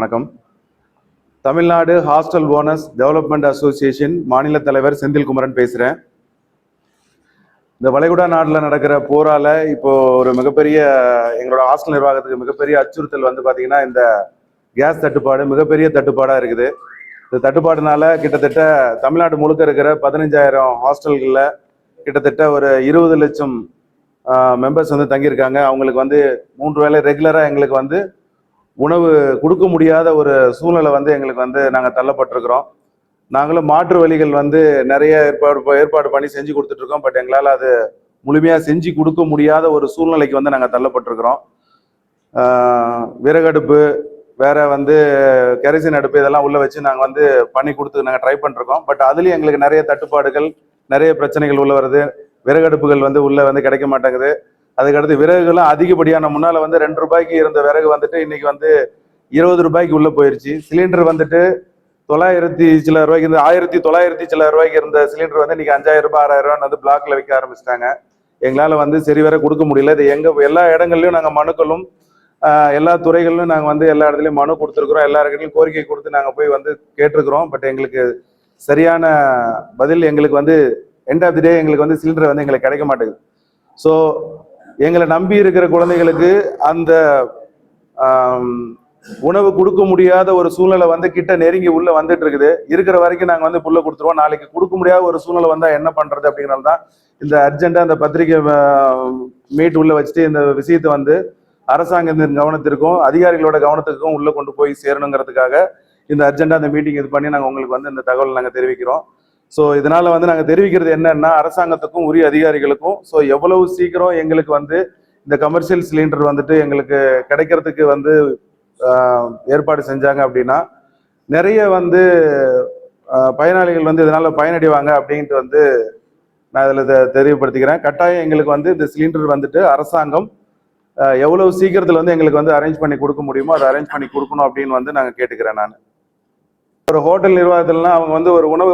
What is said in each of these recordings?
வணக்கம். Tamil Nadu hostel owners development association மாநில தலைவர் செந்தில்குமரன் பேசுகிறேன். இந்த வளைகுடா நாட்டில் நடக்கிற போரால் இப்போ ஒரு மிகப்பெரிய எங்களோட ஹாஸ்டல் நிர்வாகத்துக்கு மிகப்பெரிய அச்சுறுத்தல் வந்து பார்த்தீங்கன்னா இந்த கேஸ் தட்டுப்பாடு மிகப்பெரிய தட்டுப்பாடாக இருக்குது. இந்த தட்டுப்பாடுனால கிட்டத்தட்ட தமிழ்நாடு முழுக்க இருக்கிற 15,000 ஹாஸ்டல்களில் கிட்டத்தட்ட ஒரு 20 லட்சம் மெம்பர்ஸ் வந்து தங்கியிருக்காங்க. அவங்களுக்கு வந்து 3 வேளை ரெகுலராக எங்களுக்கு வந்து உணவு கொடுக்க முடியாத ஒரு சூழ்நிலை வந்து எங்களுக்கு வந்து நாங்கள் தள்ளப்பட்டிருக்கிறோம். நாங்களும் மாற்று வழிகள் வந்து நிறைய ஏற்பாடு பண்ணி செஞ்சு கொடுத்துட்ருக்கோம். பட் எங்களால் அது முழுமையாக செஞ்சு கொடுக்க முடியாத ஒரு சூழ்நிலைக்கு வந்து நாங்கள் தள்ளப்பட்டிருக்கிறோம். விறகடுப்பு வேற வந்து கெரசின் அடுப்பு இதெல்லாம் உள்ள வச்சு நாங்கள் வந்து பண்ணி கொடுத்து நாங்கள் ட்ரை பண்ணிருக்கோம். பட் அதுலேயும் எங்களுக்கு நிறைய தட்டுப்பாடுகள் நிறைய பிரச்சனைகள் உள்ள வருது. விறகடுப்புகள் வந்து உள்ள வந்து கிடைக்க மாட்டேங்குது. அதுக்கடுத்து விறகுகளும் அதிகப்படியான முன்னால் வந்து 2 ரூபாய்க்கு இருந்த விறகு வந்துட்டு இன்னைக்கு வந்து 20 ரூபாய்க்கு உள்ள போயிருச்சு. சிலிண்டர் வந்துட்டு 900 சில ரூபாய்க்கு இருந்து 1900 சில ரூபாய்க்கு இருந்த சிலிண்டர் வந்து இன்னைக்கு 5000 ரூபாய் 6000 ரூபான்னு வந்து பிளாக்ல விற்க ஆரம்பிச்சிட்டாங்க. எங்களால் வந்து சரி வர கொடுக்க முடியல. இது எல்லா இடங்கள்லையும் நாங்கள் மனுக்களும் எல்லா துறைகளிலும் நாங்கள் வந்து எல்லா இடத்துலையும் மனு கொடுத்துருக்குறோம். எல்லா இடத்துலையும் கோரிக்கை கொடுத்து நாங்கள் போய் வந்து கேட்டிருக்கிறோம். பட் எங்களுக்கு சரியான பதில் எங்களுக்கு வந்து எண்ட் ஆஃப் தி டே எங்களுக்கு வந்து சிலிண்டர் வந்து எங்களுக்கு கிடைக்க மாட்டேங்குது. ஸோ எங்களை நம்பி இருக்கிற குழந்தைகளுக்கு அந்த உணவு கொடுக்க முடியாத ஒரு சூழ்நிலை வந்து கிட்ட நெருங்கி உள்ள வந்துட்டு இருக்குது. இருக்கிற வரைக்கும் நாங்கள் வந்து புள்ள கொடுத்துருவோம். நாளைக்கு கொடுக்க முடியாத ஒரு சூழ்நிலை வந்தா என்ன பண்றது அப்படிங்கிறது தான் இந்த அர்ஜென்டா இந்த பத்திரிகை மீட் உள்ள வச்சுட்டு இந்த விஷயத்தை வந்து அரசாங்கத்தின் கவனத்திற்கும் அதிகாரிகளோட கவனத்துக்கும் உள்ள கொண்டு போய் சேரணுங்கிறதுக்காக இந்த அர்ஜென்டா இந்த மீட்டிங் இது பண்ணி நாங்கள் உங்களுக்கு வந்து இந்த தகவல் நாங்கள் தெரிவிக்கிறோம். ஸோ இதனால வந்து நாங்கள் தெரிவிக்கிறது என்னன்னா அரசாங்கத்துக்கும் உரிய அதிகாரிகளுக்கும் ஸோ எவ்வளவு சீக்கிரம் எங்களுக்கு வந்து இந்த கமர்ஷியல் சிலிண்டர் வந்துட்டு எங்களுக்கு கிடைக்கிறதுக்கு வந்து ஏற்பாடு செஞ்சாங்க அப்படின்னா நிறைய வந்து பயனாளிகள் வந்து இதனால பயனடைவாங்க அப்படின்ட்டு வந்து நான் இதில் தெரியப்படுத்திக்கிறேன். கட்டாயம் எங்களுக்கு வந்து இந்த சிலிண்டர் வந்துட்டு அரசாங்கம் எவ்வளவு சீக்கிரத்தில் வந்து எங்களுக்கு வந்து அரேஞ்ச் பண்ணி கொடுக்க முடியுமோ அதை அரேஞ்ச் பண்ணி கொடுக்கணும் அப்படின்னு வந்து நாங்கள் கேட்டுக்கிறேன். நான் ஒரு ஹோட்டல் நிர்வாகத்திலாம் அவங்க வந்து ஒரு உணவு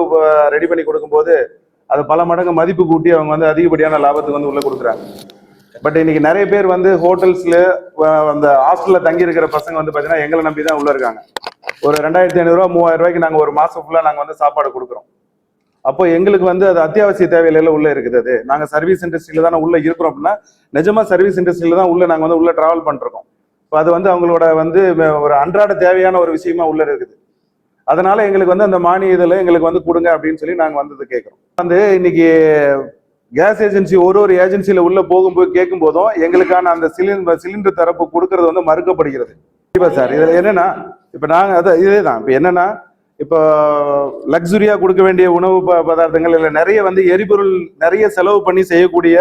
ரெடி பண்ணி கொடுக்கும்போது அது பல மடங்கு மதிப்பு கூட்டி அவங்க வந்து அதிகப்படியான லாபத்துக்கு வந்து உள்ள கொடுக்குறாங்க. பட் இன்னைக்கு நிறைய பேர் வந்து ஹோட்டல்ஸ்ல அந்த ஹாஸ்டல்ல தங்கி இருக்கிற பசங்க வந்து பாத்தீங்கன்னா எங்களை நம்பி தான் உள்ள இருக்காங்க. ஒரு 2500 ரூபா 3000 ரூபாய்க்கு நாங்க ஒரு மாசம் ஃபுல்லா நாங்க வந்து சாப்பாடு கொடுக்குறோம். அப்போ எங்களுக்கு வந்து அது அத்தியாவசிய தேவையில உள்ள இருக்குது. அது நாங்க சர்வீஸ் இண்டஸ்ட்ரியில தானே உள்ள இருக்கிறோம் அப்படின்னா நிஜமா சர்வீஸ் இண்டஸ்ட்ரியில தான் உள்ள நாங்க வந்து உள்ள டிராவல் பண்ணிருக்கோம். இப்போ அது வந்து அவங்களோட வந்து ஒரு அன்றாட தேவையான ஒரு விஷயமா உள்ள இருக்குது. அதனால எங்களுக்கு வந்து அந்த மானிய இதில் எங்களுக்கு வந்து கொடுங்க அப்படின்னு சொல்லி நாங்கள் வந்து கேட்குறோம். வந்து இன்னைக்கு கேஸ் ஏஜென்சி ஒரு ஏஜென்சியில உள்ள போகும்போது கேட்கும் போதும் எங்களுக்கான அந்த சிலிண்டர் தரப்பு கொடுக்கறது வந்து மறுக்கப்படுகிறது. கண்டிப்பா சார், இதுல என்னன்னா இப்ப நாங்க இதேதான் இப்ப என்னன்னா இப்போ லக்ஸுரியா கொடுக்க வேண்டிய உணவு பதார்த்தங்கள் இல்லை நிறைய வந்து எரிபொருள் நிறைய செலவு பண்ணி செய்யக்கூடிய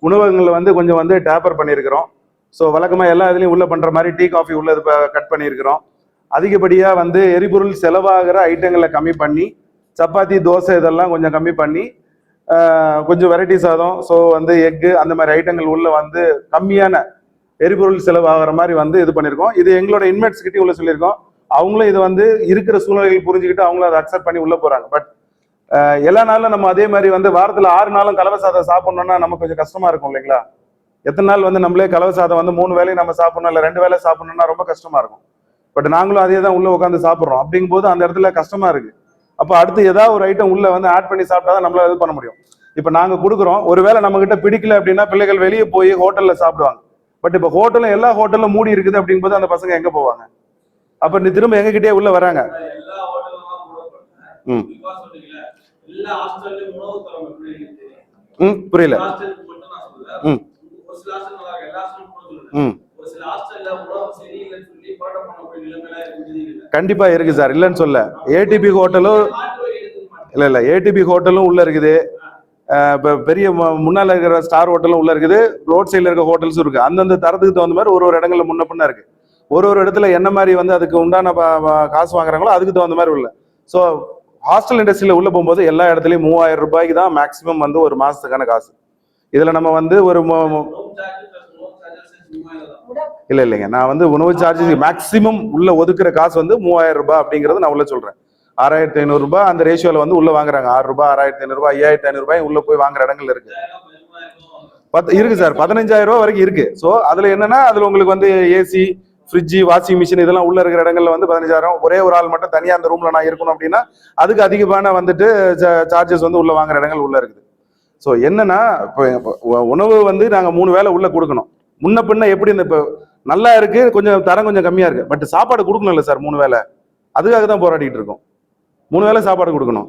உணவகங்களை வந்து கொஞ்சம் வந்து டேப்பர் பண்ணியிருக்கிறோம். ஸோ வழக்கமா எல்லா இதுலையும் உள்ள பண்ற மாதிரி டீ காஃபி உள்ள கட் பண்ணியிருக்கிறோம். அதிகப்படியா வந்து எரிபொருள் செலவாகிற ஐட்டங்களை கம்மி பண்ணி சப்பாத்தி தோசை இதெல்லாம் கொஞ்சம் கம்மி பண்ணி கொஞ்சம் வெரைட்டி சாதம் ஸோ வந்து எக்கு அந்த மாதிரி ஐட்டங்கள் உள்ள வந்து கம்மியான எரிபொருள் செலவாகிற மாதிரி வந்து இது பண்ணியிருக்கோம். இது எங்களோட இன்மேட்ஸ் கிட்டே உள்ள சொல்லியிருக்கோம். அவங்களும் இது வந்து இருக்கிற சூழ்நிலைகள் புரிஞ்சுக்கிட்டு அவங்களும் அதை அக்செப்ட் பண்ணி உள்ள போறாங்க. பட் எல்லா நாளும் நம்ம அதே மாதிரி வந்து வாரத்தில் 6 நாளும் கலவை சாதம் சாப்பிடணும்னா நமக்கு கொஞ்சம் கஷ்டமா இருக்கும் இல்லைங்களா? எத்தனை நாள் வந்து நம்மளே கலவை சாதம் வந்து 3 வேளையும் நம்ம சாப்பிடணும் இல்லை 2 வேளை சாப்பிடணும்னா ரொம்ப கஷ்டமா இருக்கும். பட் நாங்களும் அதே தான் உள்ள உட்காந்து சாப்பிட்றோம். அப்படிங்கும் போது அந்த இடத்துல கஷ்டமா இருக்கு. அப்போ அடுத்து ஏதாவது ஒரு ஐட்டம் உள்ள வந்து ஆட் பண்ணி சாப்பிட்டா தான் நம்மளால இது பண்ண முடியும். இப்போ நாங்க கொடுக்குறோம், ஒருவேளை நம்ம கிட்ட பிடிக்கல அப்படின்னா பிள்ளைகள் வெளியே போய் ஹோட்டல்ல சாப்பிடுவாங்க. பட் இப்போ ஹோட்டலும் எல்லா ஹோட்டலும் மூடி இருக்குது அப்படிங்கும்போது அந்த பசங்க எங்க போவாங்க? அப்ப நீ திரும்ப எங்ககிட்டயே உள்ள வராங்க. புரியல. கண்டிப்பா இருக்கு சார், இல்லைன்னு சொல்ல. ஏடிபி ஹோட்டலும் இல்ல ஏடிபி ஹோட்டலும் உள்ள இருக்குது. இப்போ பெரிய முன்னால இருக்கிற ஸ்டார் ஹோட்டலும் உள்ள இருக்குது. ரோட் சைட்ல இருக்க ஹோட்டல்ஸும் இருக்கு. அந்தந்த தரத்துக்கு தகுந்த மாதிரி ஒரு இடங்கள்ல முன்ன பின்ன இருக்கு. ஒரு இடத்துல என்ன மாதிரி வந்து அதுக்கு உண்டான காசு வாங்குறாங்களோ அதுக்கு தகுந்த மாதிரி உள்ள. ஸோ ஹாஸ்டல் இண்டஸ்ட்ரியில உள்ள போகும்போது எல்லா இடத்துலயும் 3000 ரூபாய்க்கு தான் மேக்சிமம் வந்து ஒரு மாசத்துக்கான காசு. இதுல நம்ம வந்து ஒரு இல்லைங்க, நான் வந்து உணவு சார்ஜஸ் மேக்சிமம் உள்ள ஒதுக்குற காசு வந்து 3000 ரூபாய் அப்படிங்கறது நான் உள்ள சொல்றேன். 6500 ரூபாய் அந்த ரேஷியோல வந்து உள்ள வாங்குறாங்க. 6 ரூபாய் 6500 ரூபாய் 5500 ரூபாய் உள்ள போய் வாங்குற இடங்கள் இருக்கு. இருக்கு சார், 15000 ரூபாய் வரைக்கும் இருக்கு. ஸோ அதுல என்னன்னா அதுல உங்களுக்கு வந்து ஏசி ஃப்ரிட்ஜ், வாஷிங் மிஷின் இதெல்லாம் உள்ள இருக்கிற இடங்கள்ல வந்து 15,000. ஒரே ஒரு ஆள் மட்டும் தனியா அந்த ரூம்ல நான் இருக்கணும் அப்படின்னா அதுக்கு அதிகமான வந்துட்டு சார்ஜஸ் வந்து உள்ள வாங்குற இடங்கள் உள்ள இருக்குது. ஸோ என்னன்னா இப்போ உணவு வந்து நாங்கள் 3 வேளை உள்ள கொடுக்கணும். முன்ன பின்ன எப்படி இந்த இப்போ நல்லா இருக்கு, கொஞ்சம் தரம் கொஞ்சம் கம்மியா இருக்கு, பட் சாப்பாடு கொடுக்கணும்ல சார் 3 வேளை. அதுக்காக தான் போராடிட்டு இருக்கோம். 3 வேளை சாப்பாடு கொடுக்கணும்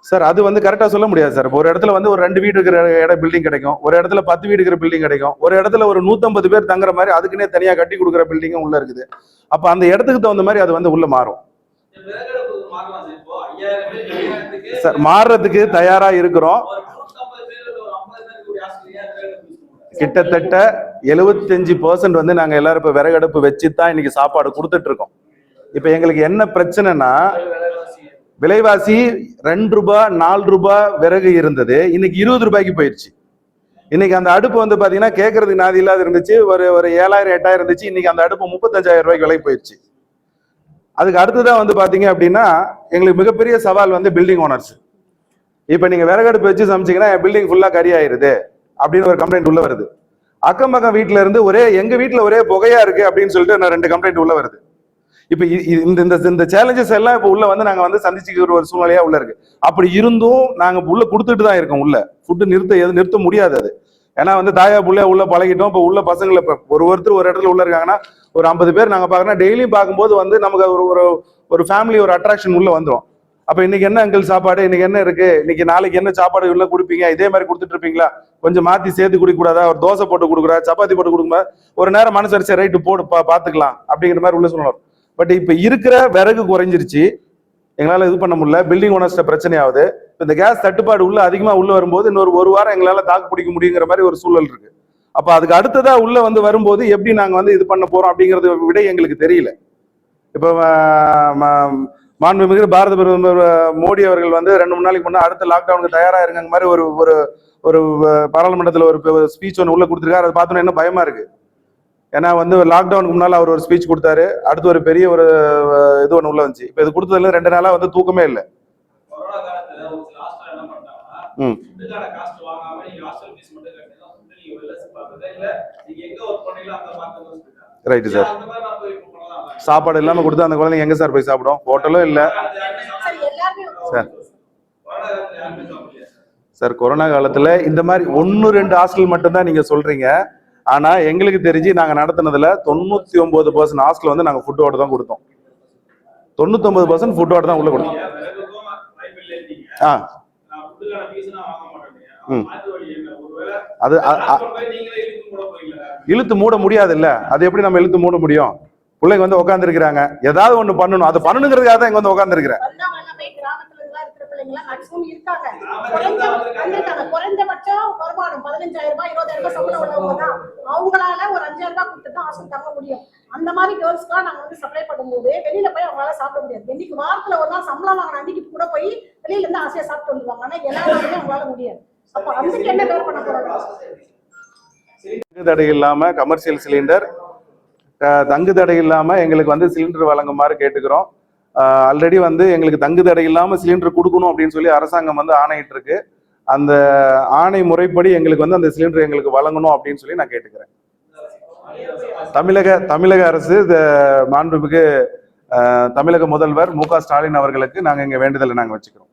சார். அது வந்து கரெக்டா சொல்ல முடியாது சார். ஒரு இடத்துல வந்து ஒரு 2 வீடு இருக்கிற இடம் பில்டிங் கிடைக்கும், ஒரு இடத்துல 10 வீடு இருக்கிற பில்டிங் கிடைக்கும், ஒரு இடத்துல ஒரு 150 பேர் தங்குற மாதிரி அதுக்குன்னே தனியா கட்டி கொடுக்குற பில்டிங்கும் உள்ள இருக்குது. அப்ப அந்த இடத்துக்கு தகுந்த மாதிரி அது வந்து உள்ள மாறும் சார். மாறுறதுக்கு தயாரா இருக்கிறோம். கிட்டத்தட்ட 75% வந்து நாங்க எல்லாரும் இப்ப விறகடுப்பு வச்சு தான் இன்னைக்கு சாப்பாடு கொடுத்துட்டு இருக்கோம். இப்ப எங்களுக்கு என்ன பிரச்சனைனா, விலைவாசி 2 ரூபாய் 4 ரூபாய் விறகு இருந்தது, இன்னைக்கு 20 ரூபாய்க்கு போயிடுச்சு. இன்னைக்கு அந்த அடுப்பு வந்து பாத்தீங்கன்னா கேட்கறதுக்கு நாதி இல்லாத இருந்துச்சு, ஒரு 7,000 8,000 இருந்துச்சு, இன்னைக்கு அந்த அடுப்பு 35,000 ரூபாய்க்கு விலை போயிடுச்சு. அதுக்கு அடுத்துதான் வந்து பாத்தீங்க அப்படின்னா எங்களுக்கு மிகப்பெரிய சவால் வந்து பில்டிங் ஓனர்ஸ். இப்ப நீங்க விறகடுப்பு வச்சு சமைச்சீங்கன்னா என் பில்டிங் ஃபுல்லா கறி ஆயிருது அப்படின்னு ஒரு கம்ப்ளைண்ட் உள்ள வருது. அக்கம் பக்கம் வீட்டுல இருந்து எங்க வீட்டுல ஒரே புகையா இருக்கு அப்படின்னு சொல்லிட்டு நான் 2 கம்ப்ளைண்ட் உள்ள வருது. இப்ப இந்த சேலஞ்சஸ் எல்லாம் இப்ப உள்ள வந்து நாங்க வந்து சந்திச்சுக்கிற ஒரு சூழ்நிலையா உள்ள இருக்கு. அப்படி இருந்தும் நாங்க உள்ள கொடுத்துட்டு தான் இருக்கோம். உள்ள ஃபுட்டு நிறுத்த முடியாது அது. ஏன்னா வந்து தாயா புள்ளையா உள்ள பழகிட்டோம். இப்ப உள்ள பசங்களை ஒருத்தர் ஒரு இடத்துல உள்ள இருக்காங்கன்னா ஒரு 50 பேர் நாங்க பாக்குறோம். டெய்லியும் பார்க்கும்போது வந்து நமக்கு ஒரு ஃபேமிலி ஒரு அட்ராக்ஷன் உள்ள வந்துடும். அப்ப இன்னைக்கு என்ன அங்கிள் சாப்பாடு, இன்னைக்கு என்ன இருக்கு, இன்னைக்கு நாளைக்கு என்ன சாப்பாடு உள்ள கொடுப்பீங்க, இதே மாதிரி கொடுத்துட்டு இருப்பீங்களா, கொஞ்சம் மாத்தி சேர்த்து குடிக்க கூடாதா, ஒரு தோசை போட்டு கொடுக்குறா, சப்பாத்தி போட்டு கொடுக்குமா, ஒரு நேரம் மனசரிச்சு ரைட்டு போடு பாத்துக்கலாம் அப்படிங்கிற மாதிரி உள்ள சொல்லணும். பட் இப்ப இருக்கிற விறகு குறைஞ்சிருச்சு, எங்களால இது பண்ண முடியல. பில்டிங் ஓனர்ஸ்ட பிரச்சனை ஆகுது. இந்த கேஸ் தட்டுப்பாடு உள்ள அதிகமா உள்ள வரும்போது இன்னொரு 1 வாரம் எங்களால தாக்கு பிடிக்க முடியுங்கிற மாதிரி ஒரு சூழல் இருக்கு. அப்ப அதுக்கு அடுத்ததா உள்ள வந்து வரும்போது எப்படி நாங்க வந்து இது பண்ண போறோம் அப்படிங்கறத விட எங்களுக்கு தெரியல. இப்ப மாண்புமிகு பாரத பிரதமர் மோடி அவர்கள் வந்து 2-3 நாளைக்கு முன்னாடி அடுத்த லாக்டவுனுக்கு தயாரா இருங்க மாதிரி ஒரு பாராளுமன்றத்தில் ஒரு ஸ்பீச் ஒன்று உள்ள கொடுத்துருக்காரு. அதை பார்த்தோன்னா என்ன பயமா இருக்கு. ஏன்னா வந்து லாக்டவுனுக்கு முன்னால அவர் ஒரு ஸ்பீச் கொடுத்தாரு, அடுத்து ஒரு பெரிய ஒரு இது ஒன்று உள்ள வந்துச்சு. இப்ப இது கொடுத்ததுல 2 நாளா வந்து தூக்கமே இல்லை. Right sir. சாப்பாடு இல்லாம கொடுத்தா அந்த குழந்தைங்க எங்க சார் போய் சாப்பிடும்? ஹோட்டலும் இல்ல சார். சார் கொரோனா காலத்துல இந்த மாதிரி 1-2 ஹாஸ்டல் மட்டும் தான் நீங்க சொல்றீங்க. ஆனா எங்களுக்கு தெரிஞ்சு நாங்க நடத்தினதுல 99% ஹாஸ்டல் வந்து நாங்க ஃபுட்டோட தான் கொடுத்தோம். 99% ஃபுட்டோட தான் உள்ள கொடுத்தோம். அது இழுத்து மூட முடியாது இல்ல. அது எப்படி நம்ம இழுத்து மூட முடியும்? பிள்ளைங்க வந்து உட்கார்ந்து இருக்கிறாங்க, ஏதாவது ஒண்ணு பண்ணணும். அது பண்ணணுங்கிறதுக்காக தான் இங்க வந்து உட்கார்ந்து இருக்கிறேன். குறைந்தபட்சம் வருமானம் 15,000 ரூபாய் 20,000 ரூபாய் சம்பளம் உள்ளவங்க தான். அவங்களால ஒரு 5,000 ரூபாய் கொடுத்து தான் ஹாஸ்டல் தங்க முடியும். அந்த மாதிரி கேர்ள்ஸ்க்குலாம் நாங்க வந்து சப்ளை பண்ணும்போது வெளியில போய் அவங்களால சாப்பிட முடியாது. இன்னைக்கு வாரத்துல ஒரு நாள் சம்பளம் வாங்கின அன்னைக்கு கூட போய் வெளியில இருந்து ஆசையா சாப்பிட்டு வந்துருவாங்க. ஆனா எல்லா நாளுமே அவங்களால முடியாது. அப்ப அதுக்கு என்ன பேர் பண்ண போறோம்? தடை இல்லாம கமர்ஷியல் சிலிண்டர், தங்கு தடை இல்லாம எங்களுக்கு வந்து சிலிண்டர் வழங்குமாறு கேட்டுக்கிறோம். ஆல்ரெடி வந்து எங்களுக்கு தங்கு தடை இல்லாம சிலிண்டர் கொடுக்கணும் அப்படின்னு சொல்லி அரசாங்கம் வந்து ஆணையிட்டு இருக்கு. அந்த ஆணை முறைப்படி எங்களுக்கு வந்து அந்த சிலிண்டர் எங்களுக்கு வழங்கணும் அப்படின்னு சொல்லி நான் கேட்டுக்கிறேன். தமிழக அரசு மாண்புமிகு தமிழக முதல்வர் மு.க. ஸ்டாலின் அவர்களுக்கு நாங்க இங்க வேண்டுதலை நாங்க வச்சுக்கிறோம்.